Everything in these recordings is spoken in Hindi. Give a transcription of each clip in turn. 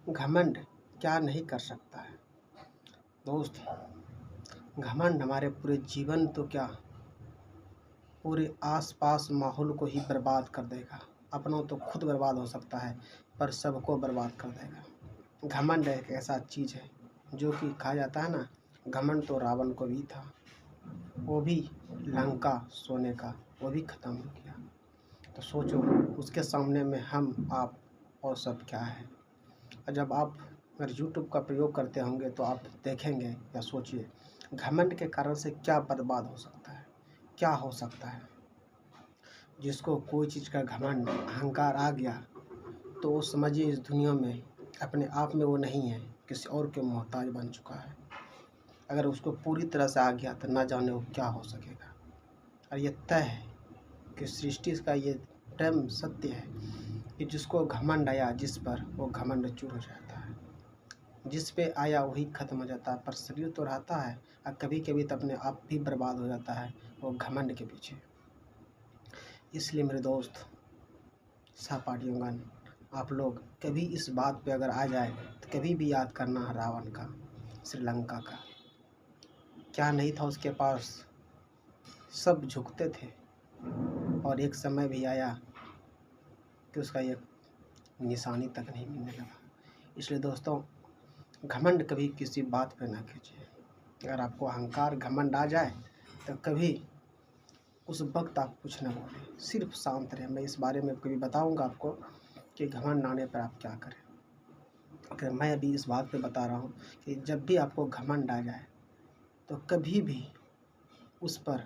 घमंड क्या नहीं कर सकता है। दोस्त, घमंड हमारे पूरे जीवन तो क्या, पूरे आसपास माहौल को ही बर्बाद कर देगा। अपनों तो खुद बर्बाद हो सकता है, पर सबको बर्बाद कर देगा। घमंड एक ऐसा चीज़ है जो कि कहा जाता है ना, घमंड तो रावण को भी था, वो भी लंका सोने का, वो भी ख़त्म हो गया। तो सोचो उसके सामने में हम आप और सब क्या है। और जब आप अगर यूट्यूब का प्रयोग करते होंगे तो आप देखेंगे या सोचिए घमंड के कारण से क्या बर्बाद हो सकता है, क्या हो सकता है। जिसको कोई चीज़ का घमंड अहंकार आ गया तो वो समझिए इस दुनिया में अपने आप में वो नहीं है, किसी और के मोहताज बन चुका है। अगर उसको पूरी तरह से आ गया तो ना जाने वो क्या हो सकेगा। और ये तय है कि सृष्टि का ये प्रेम सत्य है कि जिसको घमंड आया जिस पर, वो घमंड चूर हो जाता है। जिस पे आया वही ख़त्म हो जाता है, पर शरीर तो रहता है। और कभी कभी तो अपने आप भी बर्बाद हो जाता है वो घमंड के पीछे। इसलिए मेरे दोस्त सहपाठियों, आप लोग कभी इस बात पे अगर आ जाए तो कभी भी याद करना है रावण का, श्रीलंका का। क्या नहीं था उसके पास, सब झुकते थे और एक समय भी आया कि उसका एक निशानी तक नहीं मिलने लगा। इसलिए दोस्तों, घमंड कभी किसी बात पे ना कीजिए। अगर आपको अहंकार घमंड आ जाए तो कभी उस वक्त आप कुछ ना बोलें, सिर्फ शांत रहें। मैं इस बारे में कभी बताऊंगा आपको कि घमंड आने पर आप क्या करें। अगर मैं अभी इस बात पे बता रहा हूँ कि जब भी आपको घमंड आ जाए तो कभी भी उस पर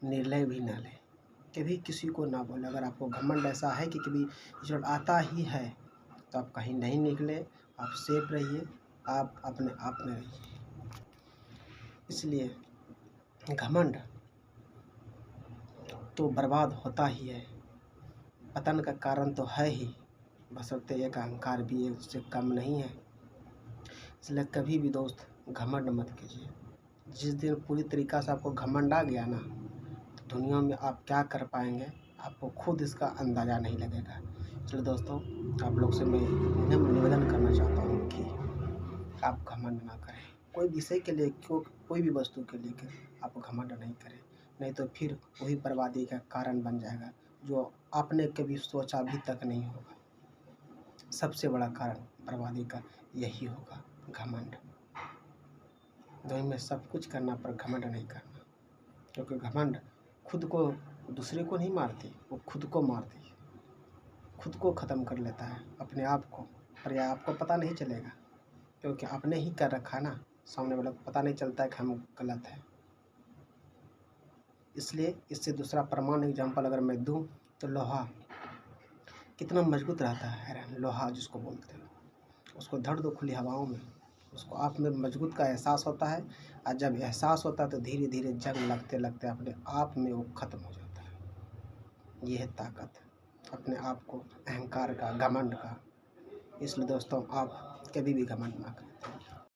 निर्णय भी ना लें, कभी किसी को ना बोलें। अगर आपको घमंड ऐसा है कि कभी जब आता ही है तो आप कहीं नहीं निकले, आप सेफ रहिए, आप अपने आप में रहिए। इसलिए घमंड तो बर्बाद होता ही है, पतन का कारण तो है ही, बशर्ते एक अहंकार भी उससे कम नहीं है। इसलिए कभी भी दोस्त घमंड मत कीजिए। जिस दिन पूरी तरीक़ा से आपको घमंड आ गया ना, तो दुनिया में आप क्या कर पाएंगे आपको खुद इसका अंदाज़ा नहीं लगेगा। चलो दोस्तों, आप लोग से मैं निवेदन करना चाहता हूँ कि आप घमंड ना करें। कोई विषय के लिए, कोई भी वस्तु के लेकर आप घमंड नहीं करें, नहीं तो फिर वही बर्बादी का कारण बन जाएगा जो आपने कभी सोचा भी तक नहीं होगा। सबसे बड़ा कारण बर्बादी का यही होगा, घमंड। दुनिया में सब कुछ करना पर घमंड नहीं करना, क्योंकि घमंड खुद को, दूसरे को नहीं मारती, वो खुद को मारती है, खुद को ख़त्म कर लेता है, अपने आप को। पर यह आपको पता नहीं चलेगा क्योंकि आपने ही कर रखा ना, सामने वाले को पता नहीं चलता है कि हम गलत हैं। इसलिए इससे दूसरा प्रमाण एग्जाम्पल अगर मैं दूं तो लोहा कितना मजबूत रहता है, आयरन, लोहा जिसको बोलते हैं, उसको धर दो खुली हवाओं में, उसको आप में मजबूत का एहसास होता है। और जब एहसास होता है तो धीरे धीरे जंग लगते लगते अपने आप में वो ख़त्म हो जाता है। ये है ताकत अपने आप को, अहंकार का, घमंड का। इसलिए दोस्तों, आप कभी भी घमंड ना करें।